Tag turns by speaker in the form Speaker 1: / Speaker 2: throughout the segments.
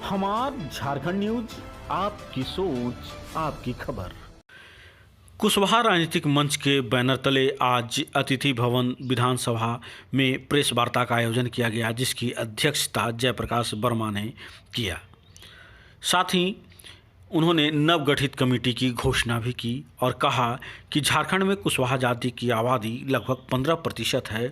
Speaker 1: हमार झारखंड न्यूज, आपकी सोच आपकी खबर। कुशवाहा राजनीतिक मंच के बैनर तले आज अतिथि भवन विधानसभा में प्रेस वार्ता का आयोजन किया गया, जिसकी अध्यक्षता जयप्रकाश वर्मा ने किया। साथ ही उन्होंने नवगठित कमेटी की घोषणा भी की और कहा कि झारखंड में कुशवाहा जाति की आबादी लगभग 15% है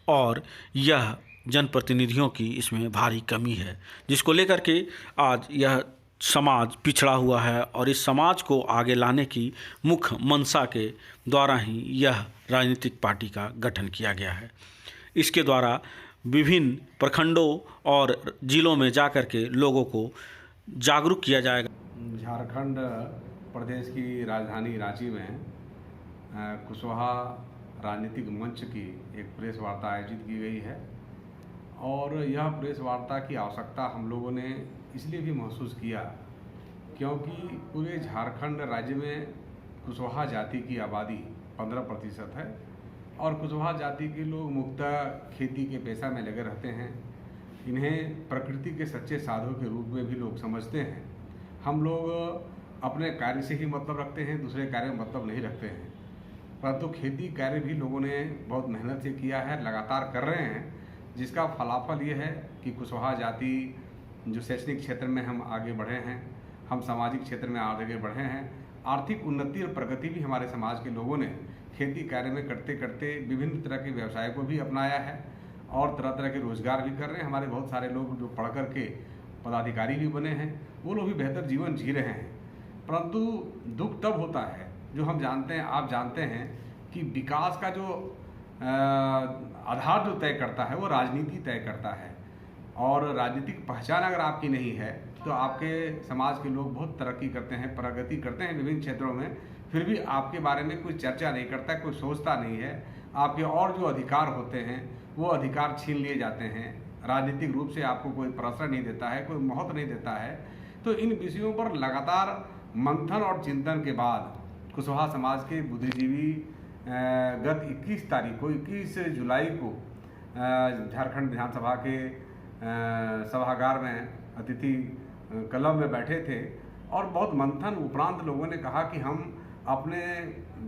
Speaker 1: और यह जनप्रतिनिधियों की इसमें भारी कमी है, जिसको लेकर के आज यह समाज पिछड़ा हुआ है और इस समाज को आगे लाने की मुख्य मंशा के द्वारा ही यह राजनीतिक पार्टी का गठन किया गया है। इसके द्वारा विभिन्न प्रखंडों और जिलों में जाकर के लोगों को जागरूक किया जाएगा।
Speaker 2: झारखंड प्रदेश की राजधानी रांची में कुशवाहा राजनीतिक मंच की एक प्रेस वार्ता आयोजित की गई है और यह प्रेस वार्ता की आवश्यकता हम लोगों ने इसलिए भी महसूस किया क्योंकि पूरे झारखंड राज्य में कुशवाहा जाति की आबादी 15% है और कुशवाहा जाति के लोग मुख्यतः खेती के पेशा में लगे रहते हैं। इन्हें प्रकृति के सच्चे साधु के रूप में भी लोग समझते हैं। हम लोग अपने कार्य से ही मतलब रखते हैं, दूसरे कार्य में मतलब नहीं रखते हैं, परंतु खेती कार्य भी लोगों ने बहुत मेहनत से किया है, लगातार कर रहे हैं, जिसका फलाफल ये है कि कुशवाहा जाति जो शैक्षणिक क्षेत्र में हम आगे बढ़े हैं, हम सामाजिक क्षेत्र में आगे बढ़े हैं, आर्थिक उन्नति और प्रगति भी हमारे समाज के लोगों ने खेती कार्य में करते करते विभिन्न तरह के व्यवसाय को भी अपनाया है और तरह तरह के रोजगार भी कर रहे हैं। हमारे बहुत सारे लोग जो पढ़ कर के पदाधिकारी भी बने हैं, वो लोग भी बेहतर जीवन जी रहे हैं। परंतु दुख तब होता है जो हम जानते हैं, आप जानते हैं कि विकास का जो आधार जो तय करता है वो राजनीति तय करता है और राजनीतिक पहचान अगर आपकी नहीं है तो आपके समाज के लोग बहुत तरक्की करते हैं, प्रगति करते हैं विभिन्न क्षेत्रों में, फिर भी आपके बारे में कोई चर्चा नहीं करता, कोई सोचता नहीं है। आपके और जो अधिकार होते हैं वो अधिकार छीन लिए जाते हैं, राजनीतिक रूप से आपको कोई प्रश्रय नहीं देता है, कोई महत्व नहीं देता है। तो इन विषयों पर लगातार मंथन और चिंतन के बाद कुशवाहा समाज के बुद्धिजीवी गत 21 जुलाई को झारखंड विधानसभा के सभागार में अतिथि क्लब में बैठे थे और बहुत मंथन उपरांत लोगों ने कहा कि हम अपने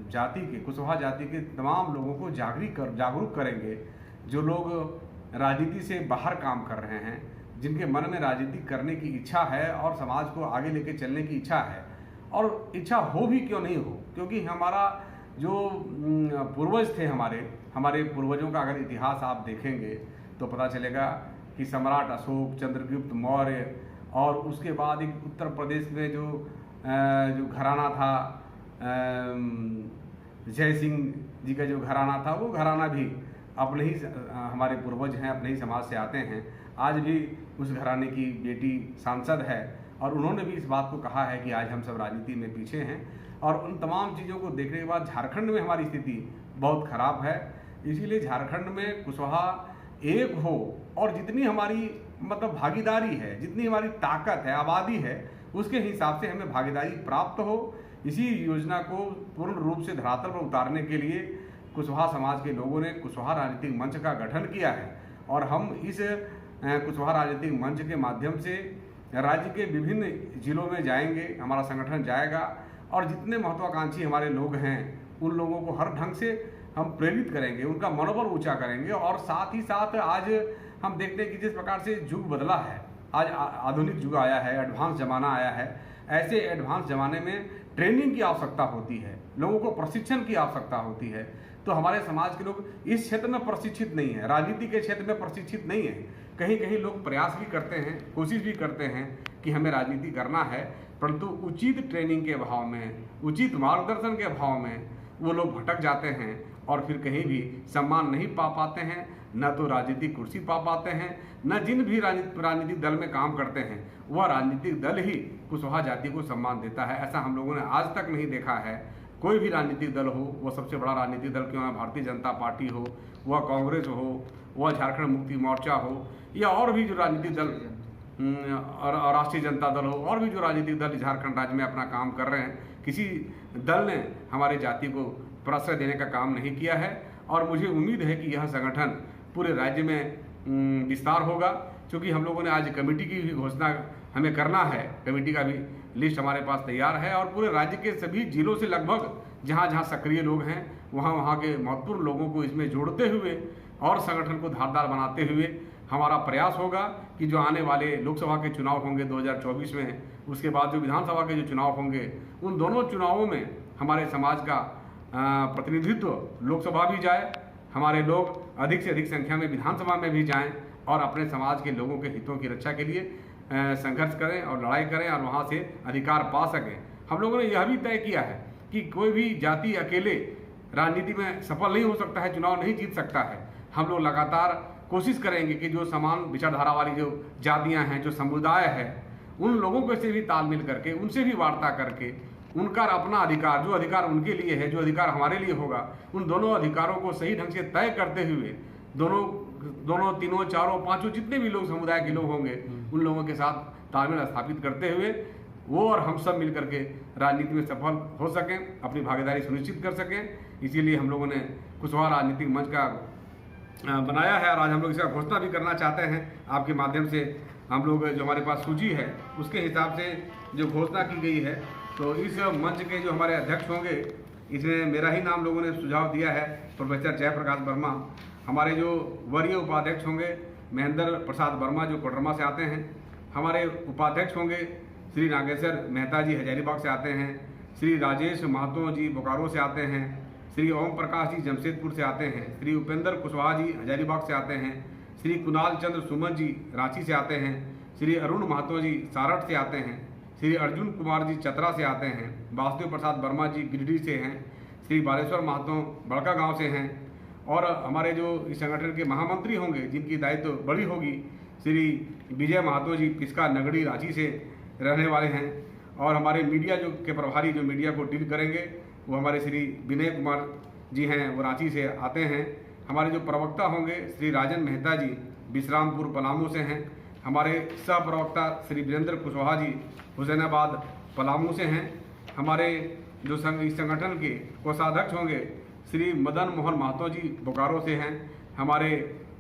Speaker 2: जाति के, कुशवाहा जाति के तमाम लोगों को जागरूक करेंगे, जो लोग राजनीति से बाहर काम कर रहे हैं, जिनके मन में राजनीति करने की इच्छा है और समाज को आगे लेके चलने की इच्छा है, और इच्छा हो भी क्यों नहीं हो, क्योंकि हमारा जो पूर्वज थे, हमारे पूर्वजों का अगर इतिहास आप देखेंगे तो पता चलेगा कि सम्राट अशोक, चंद्रगुप्त मौर्य और उसके बाद एक उत्तर प्रदेश में जो घराना था, जय सिंह जी का जो घराना था, वो घराना भी अपने ही हमारे पूर्वज हैं, अपने ही समाज से आते हैं। आज भी उस घराने की बेटी सांसद है और उन्होंने भी इस बात को कहा है कि आज हम सब राजनीति में पीछे हैं और उन तमाम चीज़ों को देखने के बाद झारखंड में हमारी स्थिति बहुत खराब है। इसीलिए झारखंड में कुशवाहा एक हो और जितनी हमारी मतलब भागीदारी है, जितनी हमारी ताकत है, आबादी है, उसके हिसाब से हमें भागीदारी प्राप्त हो। इसी योजना को पूर्ण रूप से धरातल पर उतारने के लिए कुशवाहा समाज के लोगों ने कुशवाहा राजनीतिक मंच का गठन किया है और हम इस कुशवाहा राजनीतिक मंच के माध्यम से राज्य के विभिन्न जिलों में जाएंगे, हमारा संगठन जाएगा और जितने महत्वाकांक्षी हमारे लोग हैं उन लोगों को हर ढंग से हम प्रेरित करेंगे, उनका मनोबल ऊंचा करेंगे। और साथ ही साथ आज हम देखते हैं कि जिस प्रकार से युग बदला है, आज आधुनिक युग आया है, एडवांस ज़माना आया है, ऐसे एडवांस ज़माने में ट्रेनिंग की आवश्यकता होती है, लोगों को प्रशिक्षण की आवश्यकता होती है। तो हमारे समाज के लोग इस क्षेत्र में प्रशिक्षित नहीं है, राजनीति के क्षेत्र में प्रशिक्षित नहीं है। कहीं कहीं लोग प्रयास भी करते हैं, कोशिश भी करते हैं कि हमें राजनीति करना है, परंतु उचित ट्रेनिंग के अभाव में, उचित मार्गदर्शन के अभाव में वो लोग भटक जाते हैं और फिर कहीं भी सम्मान नहीं पा पाते हैं, न तो राजनीतिक कुर्सी पा पाते हैं, न जिन भी राजनीतिक दल में काम करते हैं वह राजनीतिक दल ही कुशवाहा जाति को सम्मान देता है। ऐसा हम लोगों ने आज तक नहीं देखा है। कोई भी राजनीतिक दल हो, वह सबसे बड़ा राजनीतिक दल क्यों ना भारतीय जनता पार्टी हो, वह कांग्रेस हो, वह झारखंड मुक्ति मोर्चा हो, या और भी जो राजनीतिक दल और राष्ट्रीय जनता दल हो, और भी जो राजनीतिक दल झारखंड राज्य में अपना काम कर रहे हैं, किसी दल ने हमारे जाति को प्रश्रय देने का काम नहीं किया है। और मुझे उम्मीद है कि यह संगठन पूरे राज्य में विस्तार होगा, चूँकि हम लोगों ने आज कमेटी की भी घोषणा हमें करना है, कमेटी का भी लिस्ट हमारे पास तैयार है और पूरे राज्य के सभी जिलों से लगभग जहाँ जहाँ सक्रिय लोग हैं वहाँ के महत्वपूर्ण लोगों को इसमें जोड़ते हुए और संगठन को धारदार बनाते हुए हमारा प्रयास होगा कि जो आने वाले लोकसभा के चुनाव होंगे 2024 में, उसके बाद जो विधानसभा के जो चुनाव होंगे, उन दोनों चुनावों में हमारे समाज का प्रतिनिधित्व लोकसभा भी जाए, हमारे लोग अधिक से अधिक संख्या में विधानसभा में भी जाएं और अपने समाज के लोगों के हितों की रक्षा के लिए संघर्ष करें और लड़ाई करें और वहाँ से अधिकार पा सकें। हम लोगों ने यह भी तय किया है कि कोई भी जाति अकेले राजनीति में सफल नहीं हो सकता है, चुनाव नहीं जीत सकता है। हम लोग लगातार कोशिश करेंगे कि जो समान विचारधारा वाली जो जातियाँ हैं, जो समुदाय है, उन लोगों को से भी तालमेल करके, उनसे भी वार्ता करके, उनका अपना अधिकार, जो अधिकार उनके लिए है, जो अधिकार हमारे लिए होगा, उन दोनों अधिकारों को सही ढंग से तय करते हुए दोनों तीनों चारों पांचों जितने भी लोग समुदाय के लोग होंगे, उन लोगों के साथ तालमेल स्थापित करते हुए वो और हम सब मिलकर के राजनीति में सफल हो सकें, अपनी भागीदारी सुनिश्चित कर सकें। इसीलिए हम लोगों ने कुशवाहा राजनीतिक मंच का बनाया है और आज हम लोग इसका घोषणा भी करना चाहते हैं आपके माध्यम से। हम लोग जो हमारे पास सूची है उसके हिसाब से जो घोषणा की गई है, तो इस मंच के जो हमारे अध्यक्ष होंगे, इसमें मेरा ही नाम लोगों ने सुझाव दिया है, प्रोफेसर जयप्रकाश वर्मा। हमारे जो वरीय उपाध्यक्ष होंगे महेंद्र प्रसाद वर्मा, जो कोडरमा से आते हैं। हमारे उपाध्यक्ष होंगे श्री नागेश्वर मेहता जी, हजारीबाग से आते हैं। श्री राजेश महतो जी बोकारो से आते हैं। श्री ओम प्रकाश जी जमशेदपुर से आते हैं। श्री उपेंद्र कुशवाहा जी हजारीबाग से आते हैं। श्री कुणाल चंद्र सुमन जी रांची से आते हैं। श्री अरुण महतो जी सारठ से आते हैं। श्री अर्जुन कुमार जी चतरा से आते हैं। वासुदेव प्रसाद वर्मा जी गिरिडीह से हैं। श्री बालेश्वर महतो बड़का गांव से हैं। और हमारे जो इस संगठन के महामंत्री होंगे, जिनकी दायित्व बड़ी होगी, श्री विजय महतो जी पिस्का नगड़ी रांची से रहने वाले हैं। और हमारे मीडिया जो के प्रभारी जो मीडिया को डील करेंगे, वो हमारे श्री विनय कुमार जी हैं, वो रांची से आते हैं। हमारे जो प्रवक्ता होंगे श्री राजन मेहता जी विश्रामपुर पलामू से हैं। हमारे सह प्रवक्ता श्री वीरेंद्र कुशवाहा जी हुसैनाबाद पलामू से हैं। हमारे जो इस संगठन के कोषाध्यक्ष होंगे श्री मदन मोहन महतो जी बोकारो से हैं। हमारे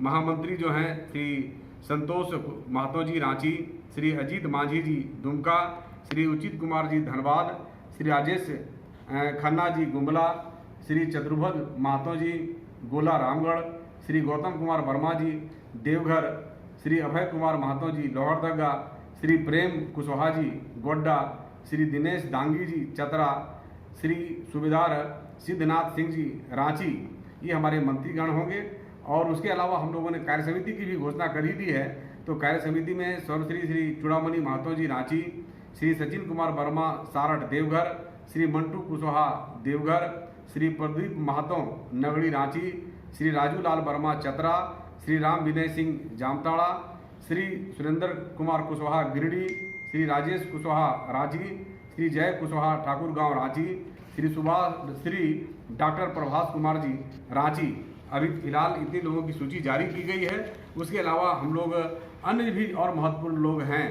Speaker 2: महामंत्री जो हैं श्री संतोष महतो जी रांची, श्री अजीत मांझी जी दुमका, श्री उचित कुमार जी धनबाद, श्री राजेश खन्ना जी गुमला, श्री चतुर्भुज महतो जी गोला रामगढ़, श्री गौतम कुमार वर्मा जी देवघर, श्री अभय कुमार महतो जी लोहरदगा, श्री प्रेम कुशवाहा जी गोड्डा, श्री दिनेश दांगी जी चतरा, श्री सूबेदार सिद्धनाथ सिंह जी रांची। ये हमारे मंत्रीगण होंगे। और उसके अलावा हम लोगों ने कार्य समिति की भी घोषणा कर ही दी है। तो कार्य समिति में सर्वश्री श्री चूड़ामणि महतो जी रांची, श्री सचिन कुमार वर्मा सारठ देवघर, श्री मंटू कुशवाहा देवघर, श्री प्रदीप महतो नगड़ी रांची, श्री राजू लाल वर्मा चतरा, श्री राम विनय सिंह जामताड़ा, श्री सुरेंद्र कुमार कुशवाहा गिरिडीह, श्री राजेश कुशवाहा रांची, श्री जय कुशवाहा ठाकुर गांव रांची, श्री डॉक्टर प्रभास कुमार जी रांची। अभी फिलहाल इतने लोगों की सूची जारी की गई है। उसके अलावा हम लोग अन्य भी और महत्वपूर्ण लोग हैं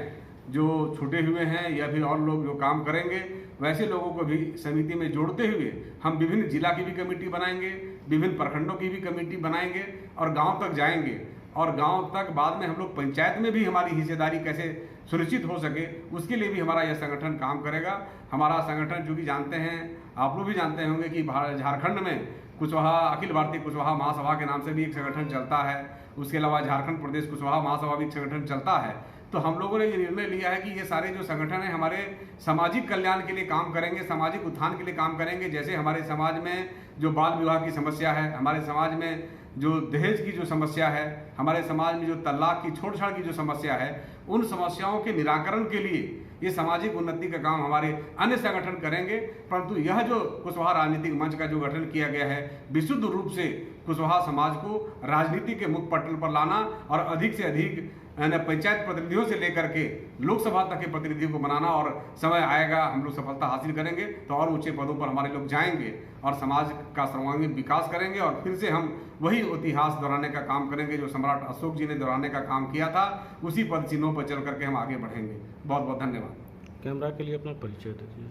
Speaker 2: जो छूटे हुए हैं या फिर और लोग जो काम करेंगे, वैसे लोगों को भी समिति में जोड़ते हुए हम विभिन्न जिला की भी कमेटी बनाएंगे, विभिन्न प्रखंडों की भी कमेटी बनाएंगे और गांव तक जाएंगे। और गांव तक बाद में हम लोग पंचायत में भी हमारी हिस्सेदारी कैसे सुनिश्चित हो सके, उसके लिए भी हमारा यह संगठन काम करेगा। हमारा संगठन चूँकि जानते हैं, आप लोग भी जानते होंगे कि झारखंड में कुशवाहा अखिल भारतीय कुशवाहा महासभा के नाम से भी एक संगठन चलता है। उसके अलावा झारखंड प्रदेश कुशवाहा महासभा भी एक संगठन चलता है। तो हम लोगों ने ये निर्णय लिया है कि ये सारे जो संगठन हैं हमारे सामाजिक कल्याण के लिए काम करेंगे, सामाजिक उत्थान के लिए काम करेंगे। जैसे हमारे समाज में जो बाल विवाह की समस्या है, हमारे समाज में जो दहेज की जो समस्या है, हमारे समाज में जो तलाक की छेड़छाड़ की जो समस्या है, उन समस्याओं के निराकरण के लिए ये सामाजिक उन्नति का काम हमारे अन्य संगठन करेंगे। परंतु यह जो कुशवाहा राजनीतिक मंच का जो गठन किया गया है, विशुद्ध रूप से कुशवाहा समाज को राजनीति के मुख्य पटल पर लाना और अधिक से अधिक पंचायत प्रतिनिधियों से लेकर के लोकसभा तक के प्रतिनिधियों को बनाना। और समय आएगा हम लोग सफलता हासिल करेंगे तो और ऊंचे पदों पर हमारे लोग जाएंगे और समाज का सर्वांगीण विकास करेंगे। और फिर से हम वही इतिहास दोहराने का काम करेंगे जो सम्राट अशोक जी ने दोहराने का काम किया था। उसी पद चिन्हों पर चल करके हम आगे बढ़ेंगे। बहुत बहुत धन्यवाद।
Speaker 1: कैमरा के लिए अपना परिचय दीजिए।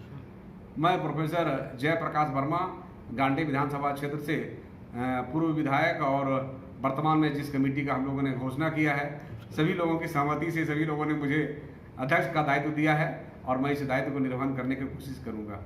Speaker 2: मैं प्रोफेसर जयप्रकाश वर्मा, गांडी विधानसभा क्षेत्र से पूर्व विधायक और वर्तमान में जिस कमेटी का हम लोगों ने घोषणा किया है सभी लोगों की सहमति से सभी लोगों ने मुझे अध्यक्ष का दायित्व दिया है और मैं इस दायित्व को निर्वहन करने की कोशिश करूँगा।